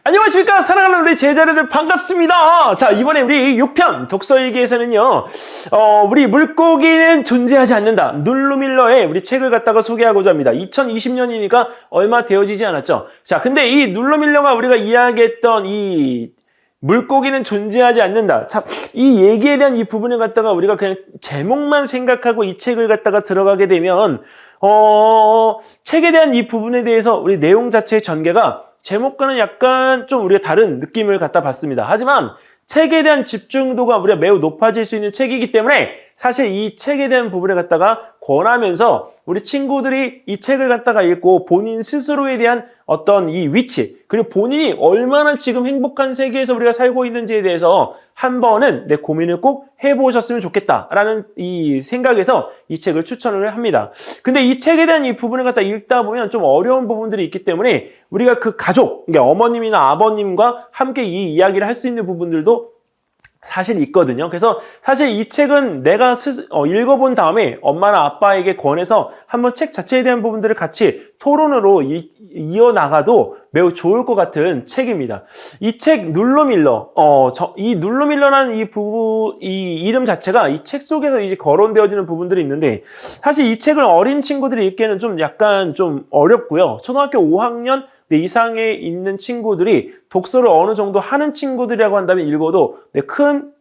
안녕하십니까, 사랑하는 우리 제자들들 반갑습니다. 자, 이번에 우리 6편 독서일기에서는요, 우리 물고기는 존재하지 않는다, 눌루밀러의 우리 책을 갖다가 소개하고자 합니다. 2020년이니까 얼마 되어지지 않았죠. 자, 근데 이 눌루밀러가 우리가 이야기했던 이 물고기는 존재하지 않는다, 참, 이 얘기에 대한 이 부분을 갖다가 우리가 그냥 제목만 생각하고 이 책을 갖다가 들어가게 되면 책에 대한 이 부분에 대해서 우리 내용 자체의 전개가 제목과는 약간 좀 우리가 다른 느낌을 갖다 봤습니다. 하지만 책에 대한 집중도가 우리가 매우 높아질 수 있는 책이기 때문에 사실 이 책에 대한 부분을 갖다가 권하면서 우리 친구들이 이 책을 갖다가 읽고 본인 스스로에 대한 어떤 이 위치, 그리고 본인이 얼마나 지금 행복한 세계에서 우리가 살고 있는지에 대해서 한 번은 내 고민을 꼭 해보셨으면 좋겠다라는 이 생각에서 이 책을 추천을 합니다. 근데 이 책에 대한 이 부분을 갖다 읽다 보면 좀 어려운 부분들이 있기 때문에 우리가 그 가족, 그러니까 어머님이나 아버님과 함께 이 이야기를 할 수 있는 부분들도 사실 있거든요. 그래서 사실 이 책은 내가 읽어본 다음에 엄마나 아빠에게 권해서 한번 책 자체에 대한 부분들을 같이 토론으로 이어나가도 매우 좋을 것 같은 책입니다. 이 책 눌루밀러, 이 눌루밀러라는 이 이름 자체가 이 책 속에서 이제 거론되어지는 부분들이 있는데, 사실 이 책을 어린 친구들이 읽기에는 좀 약간 좀 어렵고요. 초등학교 5학년 이상에 있는 친구들이 독서를 어느 정도 하는 친구들이라고 한다면 읽어도 큰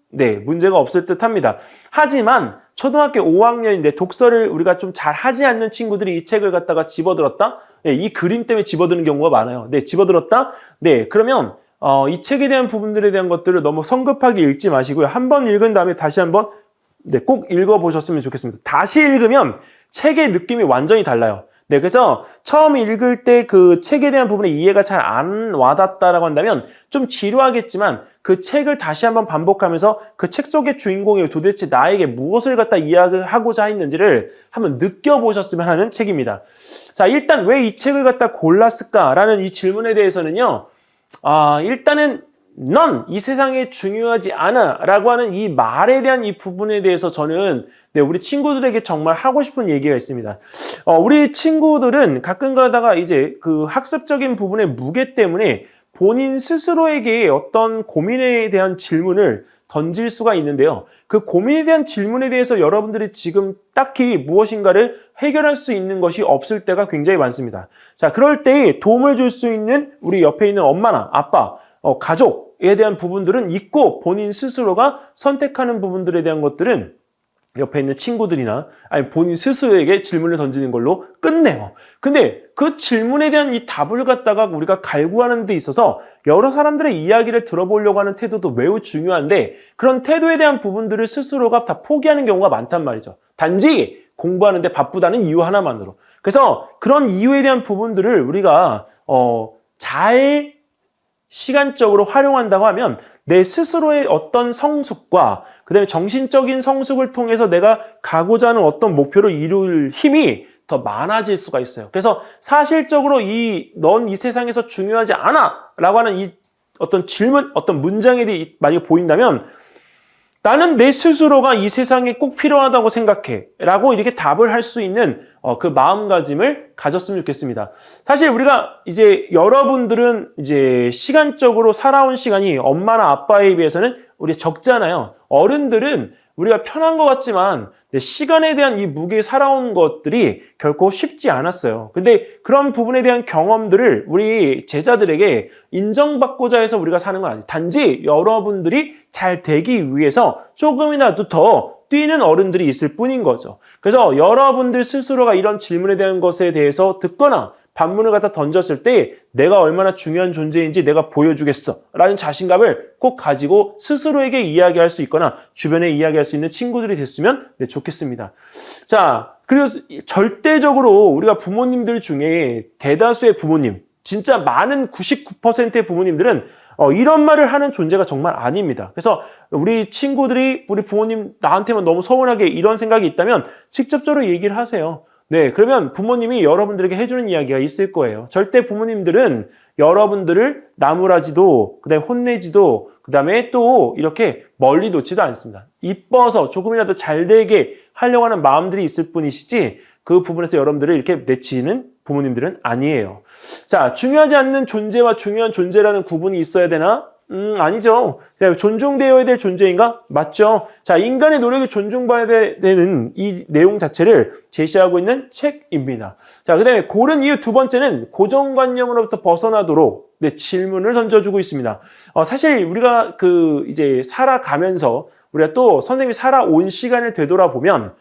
문제가 없을 듯 합니다. 하지만 초등학교 5학년인데 독서를 우리가 좀 잘 하지 않는 친구들이 이 책을 갖다가 집어들었다? 이 그림 때문에 집어드는 경우가 많아요. 집어들었다? 그러면 이 책에 대한 부분들에 대한 것들을 너무 성급하게 읽지 마시고요. 한번 읽은 다음에 다시 한번 꼭 읽어보셨으면 좋겠습니다. 다시 읽으면 책의 느낌이 완전히 달라요. 그래서 처음 읽을 때 그 책에 대한 부분에 이해가 잘 안 와닿다라고 한다면 좀 지루하겠지만 그 책을 다시 한번 반복하면서 그 책 속의 주인공이 도대체 나에게 무엇을 갖다 이야기하고자 했는지를 한번 느껴보셨으면 하는 책입니다. 자, 일단 왜 이 책을 갖다 골랐을까라는 이 질문에 대해서는요, 일단은 넌 이 세상에 중요하지 않아 라고 하는 이 말에 대한 이 부분에 대해서 저는 우리 친구들에게 정말 하고 싶은 얘기가 있습니다. 우리 친구들은 가끔 가다가 이제 그 학습적인 부분의 무게 때문에 본인 스스로에게 어떤 고민에 대한 질문을 던질 수가 있는데요. 그 고민에 대한 질문에 대해서 여러분들이 지금 딱히 무엇인가를 해결할 수 있는 것이 없을 때가 굉장히 많습니다. 자, 그럴 때 도움을 줄 수 있는 우리 옆에 있는 엄마나 아빠, 가족에 대한 부분들은 있고, 본인 스스로가 선택하는 부분들에 대한 것들은 옆에 있는 친구들이나 아니 본인 스스로에게 질문을 던지는 걸로 끝내요. 근데 그 질문에 대한 이 답을 갖다가 우리가 갈구하는 데 있어서 여러 사람들의 이야기를 들어보려고 하는 태도도 매우 중요한데, 그런 태도에 대한 부분들을 스스로가 다 포기하는 경우가 많단 말이죠. 단지 공부하는데 바쁘다는 이유 하나만으로. 그래서 그런 이유에 대한 부분들을 우리가 잘 시간적으로 활용한다고 하면 내 스스로의 어떤 성숙과 그 다음에 정신적인 성숙을 통해서 내가 가고자 하는 어떤 목표를 이룰 힘이 더 많아질 수가 있어요. 그래서 사실적으로 넌 이 세상에서 중요하지 않아 라고 하는 이 어떤 질문, 어떤 문장이 만약에 보인다면 나는 내 스스로가 이 세상에 꼭 필요하다고 생각해 라고 이렇게 답을 할 수 있는 그 마음가짐을 가졌으면 좋겠습니다. 사실 우리가 이제 여러분들은 이제 시간적으로 살아온 시간이 엄마나 아빠에 비해서는 우리 적잖아요. 어른들은 우리가 편한 것 같지만 시간에 대한 이 무게에 살아온 것들이 결코 쉽지 않았어요. 근데 그런 부분에 대한 경험들을 우리 제자들에게 인정받고자 해서 우리가 사는 건 아니에요. 단지 여러분들이 잘 되기 위해서 조금이라도 더 뛰는 어른들이 있을 뿐인 거죠. 그래서 여러분들 스스로가 이런 질문에 대한 것에 대해서 듣거나 반문을 갖다 던졌을 때 내가 얼마나 중요한 존재인지 내가 보여주겠어 라는 자신감을 꼭 가지고 스스로에게 이야기할 수 있거나 주변에 이야기할 수 있는 친구들이 됐으면 좋겠습니다. 자, 그리고 절대적으로 우리가 부모님들 중에 대다수의 부모님, 진짜 많은 99%의 부모님들은 이런 말을 하는 존재가 정말 아닙니다. 그래서 우리 친구들이 우리 부모님 나한테만 너무 서운하게 이런 생각이 있다면 직접적으로 얘기를 하세요. 그러면 부모님이 여러분들에게 해주는 이야기가 있을 거예요. 절대 부모님들은 여러분들을 나무라지도, 그 다음에 혼내지도, 그 다음에 또 이렇게 멀리 놓지도 않습니다. 이뻐서 조금이라도 잘 되게 하려고 하는 마음들이 있을 뿐이시지 그 부분에서 여러분들을 이렇게 내치는 부모님들은 아니에요. 자, 중요하지 않는 존재와 중요한 존재라는 구분이 있어야 되나? 아니죠. 존중되어야 될 존재인가? 맞죠. 자, 인간의 노력이 존중받아야 되는 이 내용 자체를 제시하고 있는 책입니다. 자, 그 다음에 고른 이유 두 번째는 고정관념으로부터 벗어나도록 질문을 던져주고 있습니다. 사실 우리가 이제 살아가면서 우리가 또 선생님이 살아온 시간을 되돌아보면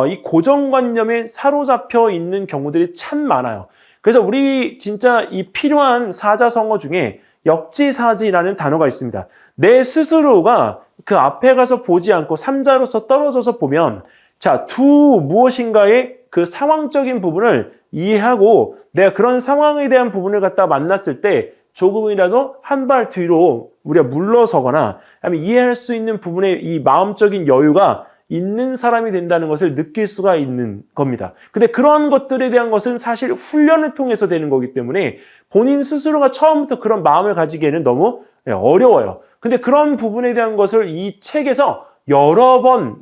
이 고정관념에 사로잡혀 있는 경우들이 참 많아요. 그래서 우리 진짜 이 필요한 사자성어 중에 역지사지라는 단어가 있습니다. 내 스스로가 그 앞에 가서 보지 않고 삼자로서 떨어져서 보면 자, 무엇인가의 그 상황적인 부분을 이해하고 내가 그런 상황에 대한 부분을 갖다 만났을 때 조금이라도 한 발 뒤로 우리가 물러서거나 아니면 이해할 수 있는 부분에 이 마음적인 여유가 있는 사람이 된다는 것을 느낄 수가 있는 겁니다. 근데 그런 것들에 대한 것은 사실 훈련을 통해서 되는 거기 때문에 본인 스스로가 처음부터 그런 마음을 가지기에는 너무 어려워요. 근데 그런 부분에 대한 것을 이 책에서 여러 번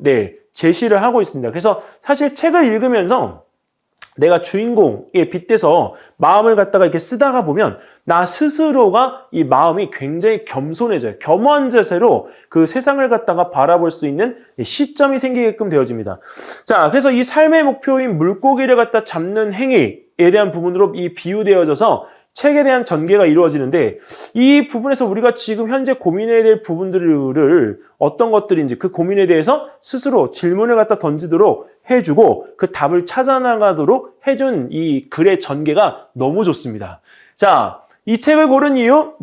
제시를 하고 있습니다. 그래서 사실 책을 읽으면서 내가 주인공에 빗대서 마음을 갖다가 이렇게 쓰다가 보면 나 스스로가 이 마음이 굉장히 겸손해져요. 겸허한 자세로 그 세상을 갖다가 바라볼 수 있는 시점이 생기게끔 되어집니다. 자, 그래서 이 삶의 목표인 물고기를 갖다 잡는 행위에 대한 부분으로 이 비유되어져서 책에 대한 전개가 이루어지는데 이 부분에서 우리가 지금 현재 고민해야 될 부분들을 어떤 것들인지 그 고민에 대해서 스스로 질문을 갖다 던지도록 해주고 그 답을 찾아나가도록 해준 이 글의 전개가 너무 좋습니다. 자, 이 책을 고른 이유?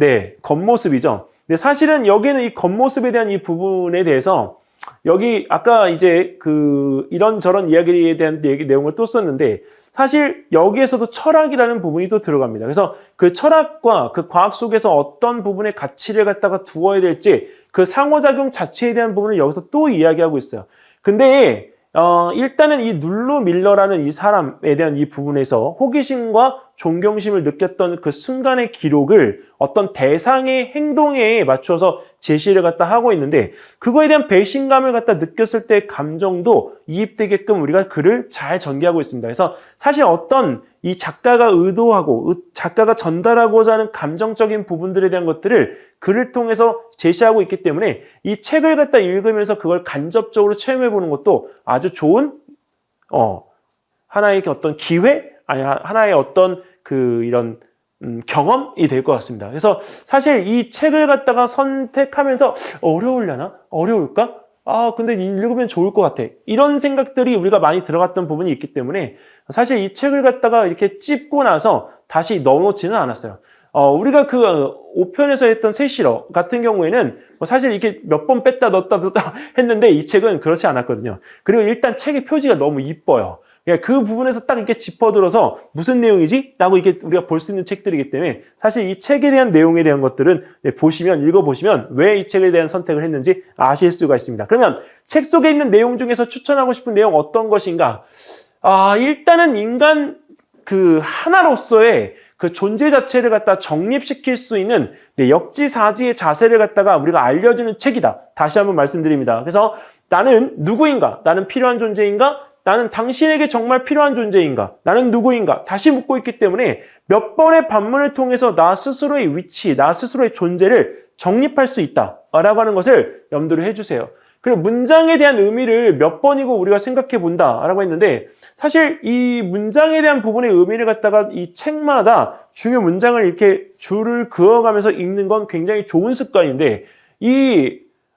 겉모습이죠. 근데 사실은 여기는 이 겉모습에 대한 이 부분에 대해서 여기 아까 이제 이런저런 이야기에 대한 내용을 또 썼는데 사실 여기에서도 철학이라는 부분이 또 들어갑니다. 그래서 그 철학과 그 과학 속에서 어떤 부분의 가치를 갖다가 두어야 될지 그 상호작용 자체에 대한 부분을 여기서 또 이야기하고 있어요. 근데 일단은 이 눌루 밀러라는 이 사람에 대한 이 부분에서 호기심과 존경심을 느꼈던 그 순간의 기록을 어떤 대상의 행동에 맞춰서 제시를 갖다 하고 있는데 그거에 대한 배신감을 갖다 느꼈을 때 감정도 이입되게끔 우리가 글을 잘 전개하고 있습니다. 그래서 사실 어떤 이 작가가 의도하고 작가가 전달하고자 하는 감정적인 부분들에 대한 것들을 글을 통해서 제시하고 있기 때문에 이 책을 갖다 읽으면서 그걸 간접적으로 체험해 보는 것도 아주 좋은 하나의 어떤 기회 아니 하나의 어떤 이런 경험이 될 것 같습니다. 그래서 사실 이 책을 갖다가 선택하면서 어려우려나? 어려울까? 근데 읽으면 좋을 것 같아. 이런 생각들이 우리가 많이 들어갔던 부분이 있기 때문에 사실 이 책을 갖다가 이렇게 찝고 나서 다시 넣어놓지는 않았어요. 우리가 5편에서 했던 세실어 같은 경우에는 사실 이렇게 몇 번 뺐다 넣었다 했는데 이 책은 그렇지 않았거든요. 그리고 일단 책의 표지가 너무 이뻐요. 그 부분에서 딱 이렇게 짚어들어서 무슨 내용이지? 라고 이렇게 우리가 볼 수 있는 책들이기 때문에 사실 이 책에 대한 내용에 대한 것들은 읽어보시면 왜 이 책에 대한 선택을 했는지 아실 수가 있습니다. 그러면 책 속에 있는 내용 중에서 추천하고 싶은 내용 어떤 것인가? 일단은 인간 하나로서의 그 존재 자체를 갖다 정립시킬 수 있는 역지사지의 자세를 갖다가 우리가 알려주는 책이다. 다시 한번 말씀드립니다. 그래서 나는 누구인가? 나는 필요한 존재인가? 나는 당신에게 정말 필요한 존재인가? 나는 누구인가? 다시 묻고 있기 때문에 몇 번의 반문을 통해서 나 스스로의 위치, 나 스스로의 존재를 정립할 수 있다라고 하는 것을 염두를 해주세요. 그리고 문장에 대한 의미를 몇 번이고 우리가 생각해 본다라고 했는데 사실 이 문장에 대한 부분의 의미를 갖다가 이 책마다 중요 문장을 이렇게 줄을 그어가면서 읽는 건 굉장히 좋은 습관인데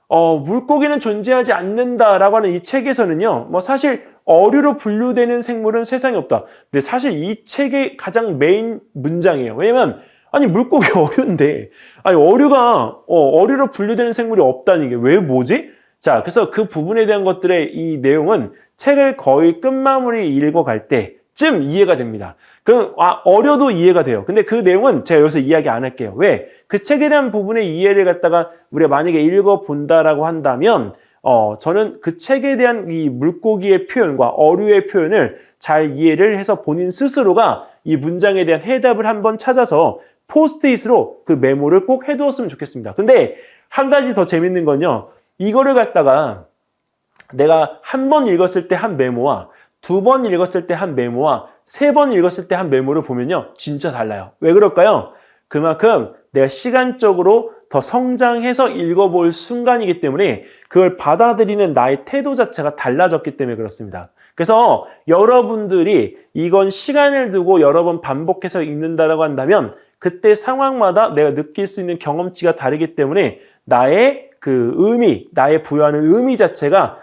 물고기는 존재하지 않는다라고 하는 이 책에서는요, 사실 어류로 분류되는 생물은 세상에 없다. 근데 사실 이 책의 가장 메인 문장이에요. 왜냐면, 물고기 어류인데, 어류로 분류되는 생물이 없다는 게 왜 뭐지? 자, 그래서 그 부분에 대한 것들의 이 내용은 책을 거의 끝마무리 읽어갈 때쯤 이해가 됩니다. 어려도 이해가 돼요. 근데 그 내용은 제가 여기서 이야기 안 할게요. 왜? 그 책에 대한 부분의 이해를 갖다가 우리가 만약에 읽어본다라고 한다면, 저는 그 책에 대한 이 물고기의 표현과 어류의 표현을 잘 이해를 해서 본인 스스로가 이 문장에 대한 해답을 한번 찾아서 포스트잇으로 그 메모를 꼭 해두었으면 좋겠습니다. 근데 한 가지 더 재밌는 건요. 이거를 갖다가 내가 한 번 읽었을 때 한 메모와 두 번 읽었을 때 한 메모와 3번 읽었을 때 한 메모를 보면요. 진짜 달라요. 왜 그럴까요? 그만큼 내가 시간적으로 더 성장해서 읽어볼 순간이기 때문에 그걸 받아들이는 나의 태도 자체가 달라졌기 때문에 그렇습니다. 그래서 여러분들이 이건 시간을 두고 여러 번 반복해서 읽는다라고 한다면 그때 상황마다 내가 느낄 수 있는 경험치가 다르기 때문에 나의 그 의미, 나의 부여하는 의미 자체가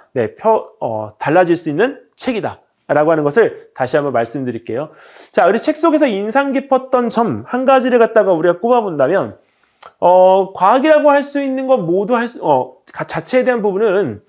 달라질 수 있는 책이다. 라고 하는 것을 다시 한번 말씀드릴게요. 자, 우리 책 속에서 인상 깊었던 점 한 가지를 갖다가 우리가 꼽아본다면, 과학이라고 할 수 있는 것 모두 자체에 대한 부분은,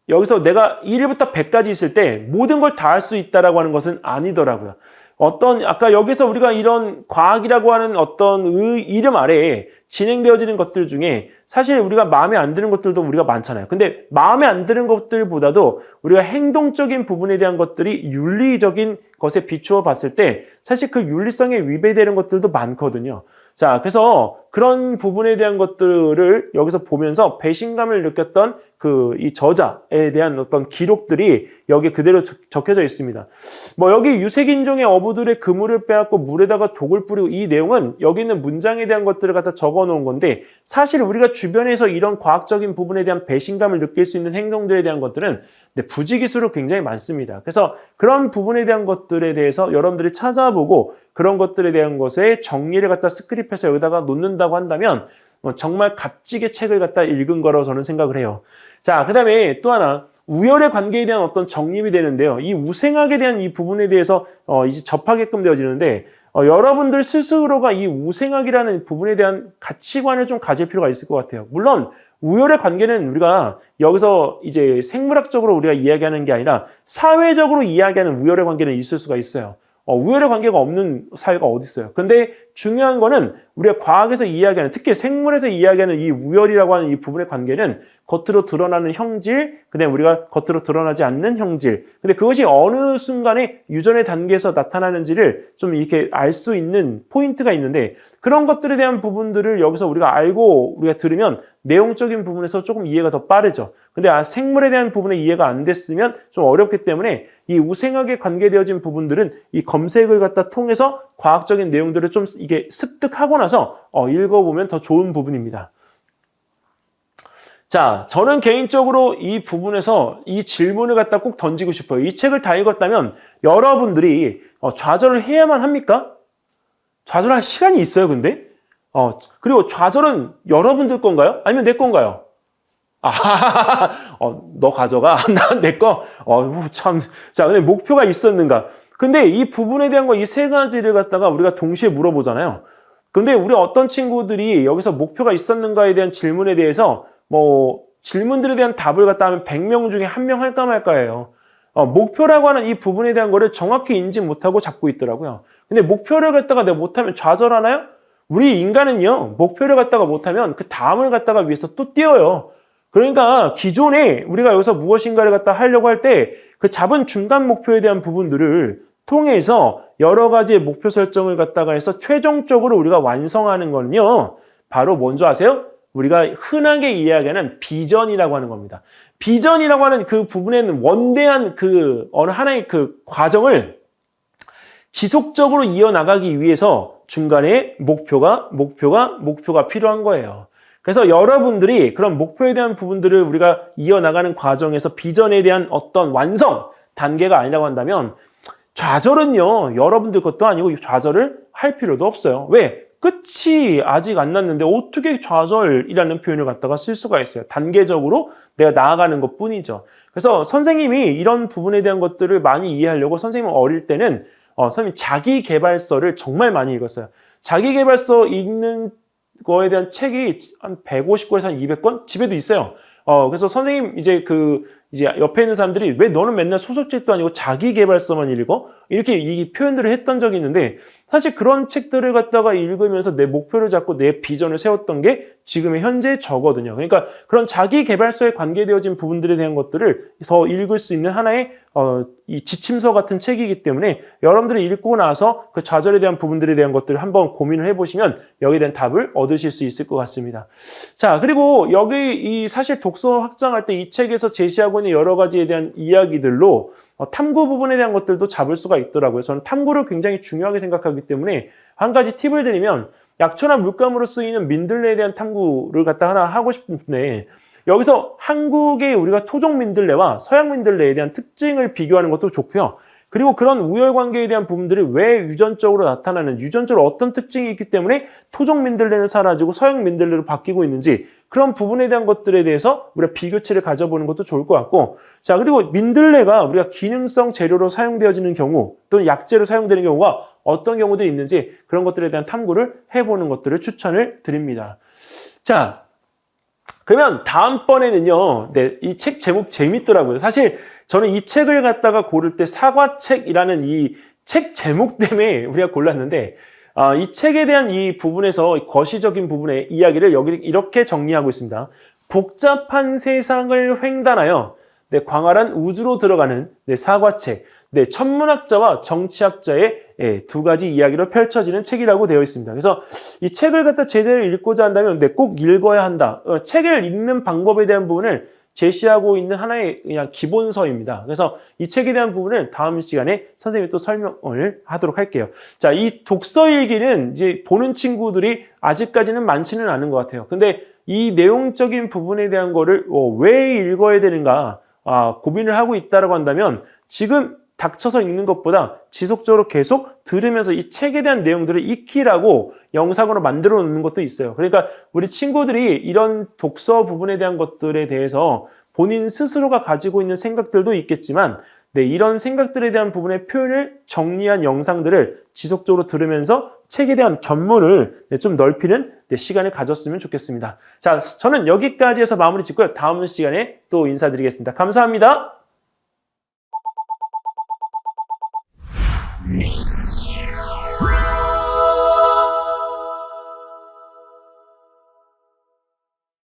여기서 내가 1부터 100까지 있을 때 모든 걸 다 할 수 있다라고 하는 것은 아니더라고요. 아까 여기서 우리가 이런 과학이라고 하는 어떤 이름 아래에 진행되어지는 것들 중에 사실 우리가 마음에 안 드는 것들도 우리가 많잖아요. 근데 마음에 안 드는 것들보다도 우리가 행동적인 부분에 대한 것들이 윤리적인 것에 비추어 봤을 때 사실 그 윤리성에 위배되는 것들도 많거든요. 자, 그래서 그런 부분에 대한 것들을 여기서 보면서 배신감을 느꼈던 이 저자에 대한 어떤 기록들이 여기 그대로 적혀져 있습니다. 여기 유색인종의 어부들의 그물을 빼앗고 물에다가 독을 뿌리고 이 내용은 여기 있는 문장에 대한 것들을 갖다 적어 놓은 건데 사실 우리가 주변에서 이런 과학적인 부분에 대한 배신감을 느낄 수 있는 행동들에 대한 것들은 부지기수로 굉장히 많습니다. 그래서 그런 부분에 대한 것들에 대해서 여러분들이 찾아보고 그런 것들에 대한 것에 정리를 갖다 스크립해서 여기다가 놓는다고 한다면 정말 값지게 책을 갖다 읽은 거라고 저는 생각을 해요. 자, 그 다음에 또 하나 우열의 관계에 대한 어떤 정립이 되는데요. 이 우생학에 대한 이 부분에 대해서 이제 접하게끔 되어지는데 여러분들 스스로가 이 우생학이라는 부분에 대한 가치관을 좀 가질 필요가 있을 것 같아요. 물론 우열의 관계는 우리가 여기서 이제 생물학적으로 우리가 이야기하는 게 아니라 사회적으로 이야기하는 우열의 관계는 있을 수가 있어요. 우열의 관계가 없는 사회가 어디 있어요. 근데 중요한 거는 우리가 과학에서 이야기하는, 특히 생물에서 이야기하는 이 우열이라고 하는 이 부분의 관계는 겉으로 드러나는 형질, 그다음에 우리가 겉으로 드러나지 않는 형질. 근데 그것이 어느 순간에 유전의 단계에서 나타나는지를 좀 이렇게 알 수 있는 포인트가 있는데 그런 것들에 대한 부분들을 여기서 우리가 알고 우리가 들으면 내용적인 부분에서 조금 이해가 더 빠르죠. 근데 생물에 대한 부분에 이해가 안 됐으면 좀 어렵기 때문에 이 우생학에 관계되어진 부분들은 이 검색을 갖다 통해서 과학적인 내용들을 좀 이게 습득하고 나서 읽어보면 더 좋은 부분입니다. 자, 저는 개인적으로 이 부분에서 이 질문을 갖다 꼭 던지고 싶어요. 이 책을 다 읽었다면 여러분들이 좌절을 해야만 합니까? 좌절할 시간이 있어요, 근데? 그리고 좌절은 여러분들 건가요? 아니면 내 건가요? 너 가져가. 난 내 거. 참. 자, 근데 목표가 있었는가? 근데 이 부분에 대한 거 이 세 가지를 갖다가 우리가 동시에 물어보잖아요. 근데 우리 어떤 친구들이 여기서 목표가 있었는가에 대한 질문에 대해서 질문들에 대한 답을 갖다 하면 100명 중에 1명 할까 말까예요. 목표라고 하는 이 부분에 대한 거를 정확히 인지 못하고 잡고 있더라고요. 근데 목표를 갖다가 내가 못하면 좌절하나요? 우리 인간은요, 목표를 갖다가 못하면 그 다음을 갖다가 위해서 또 뛰어요. 그러니까 기존에 우리가 여기서 무엇인가를 갖다 하려고 할 때 그 잡은 중간 목표에 대한 부분들을 통해서 여러 가지의 목표 설정을 갖다가 해서 최종적으로 우리가 완성하는 거는요, 바로 뭔지 아세요? 우리가 흔하게 이야기하는 비전이라고 하는 겁니다. 비전이라고 하는 그 부분에는 원대한 어느 하나의 과정을 지속적으로 이어나가기 위해서 중간에 목표가 필요한 거예요. 그래서 여러분들이 그런 목표에 대한 부분들을 우리가 이어나가는 과정에서 비전에 대한 어떤 완성 단계가 아니라고 한다면 좌절은요, 여러분들 것도 아니고 좌절을 할 필요도 없어요. 왜? 끝이 아직 안 났는데 어떻게 좌절이라는 표현을 갖다가 쓸 수가 있어요. 단계적으로 내가 나아가는 것 뿐이죠. 그래서 선생님이 이런 부분에 대한 것들을 많이 이해하려고 선생님은 어릴 때는 선생님 자기계발서를 정말 많이 읽었어요. 자기계발서 읽는 거에 대한 책이 한 150권에서 한 200권? 집에도 있어요. 그래서 선생님 이제 옆에 있는 사람들이 왜 너는 맨날 소설책도 아니고 자기계발서만 읽어? 이렇게 이 표현들을 했던 적이 있는데 사실 그런 책들을 갖다가 읽으면서 내 목표를 잡고 내 비전을 세웠던 게 지금의 현재 저거든요. 그러니까 그런 자기 개발서에 관계되어진 부분들에 대한 것들을 더 읽을 수 있는 하나의 이 지침서 같은 책이기 때문에 여러분들이 읽고 나서 그 좌절에 대한 부분들에 대한 것들을 한번 고민을 해보시면 여기에 대한 답을 얻으실 수 있을 것 같습니다. 자, 그리고 여기 이 사실 독서 확장할 때 이 책에서 제시하고 있는 여러 가지에 대한 이야기들로 탐구 부분에 대한 것들도 잡을 수가 있더라고요. 저는 탐구를 굉장히 중요하게 생각하기 때문에 한 가지 팁을 드리면 약초나 물감으로 쓰이는 민들레에 대한 탐구를 갖다 하나 하고 싶은데 여기서 한국의 우리가 토종 민들레와 서양 민들레에 대한 특징을 비교하는 것도 좋고요. 그리고 그런 우열관계에 대한 부분들이 왜 유전적으로 나타나는, 유전적으로 어떤 특징이 있기 때문에 토종 민들레는 사라지고 서양 민들레로 바뀌고 있는지 그런 부분에 대한 것들에 대해서 우리가 비교치를 가져보는 것도 좋을 것 같고, 자, 그리고 민들레가 우리가 기능성 재료로 사용되어지는 경우 또는 약재로 사용되는 경우가 어떤 경우들이 있는지 그런 것들에 대한 탐구를 해보는 것들을 추천을 드립니다. 자, 그러면 다음번에는요, 네, 이 책 제목 재밌더라고요. 사실 저는 이 책을 갖다가 고를 때 사과책이라는 이 책 제목 때문에 우리가 골랐는데, 이 책에 대한 이 부분에서 거시적인 부분의 이야기를 여기 이렇게 정리하고 있습니다. 복잡한 세상을 횡단하여 네, 광활한 우주로 들어가는 네, 사과책. 네, 천문학자와 정치학자의 두 가지 이야기로 펼쳐지는 책이라고 되어 있습니다. 그래서 이 책을 갖다 제대로 읽고자 한다면 네, 꼭 읽어야 한다. 책을 읽는 방법에 대한 부분을 제시하고 있는 하나의 그냥 기본서입니다. 그래서 이 책에 대한 부분은 다음 시간에 선생님이 또 설명을 하도록 할게요. 자, 이 독서 일기는 이제 보는 친구들이 아직까지는 많지는 않은 것 같아요. 근데 이 내용적인 부분에 대한 거를 왜 읽어야 되는가 고민을 하고 있다라고 한다면 지금 닥쳐서 읽는 것보다 지속적으로 계속 들으면서 이 책에 대한 내용들을 익히라고 영상으로 만들어 놓는 것도 있어요. 그러니까 우리 친구들이 이런 독서 부분에 대한 것들에 대해서 본인 스스로가 가지고 있는 생각들도 있겠지만 네, 이런 생각들에 대한 부분의 표현을 정리한 영상들을 지속적으로 들으면서 책에 대한 견문을 좀 넓히는 시간을 가졌으면 좋겠습니다. 자, 저는 여기까지 해서 마무리 짓고요. 다음 시간에 또 인사드리겠습니다. 감사합니다.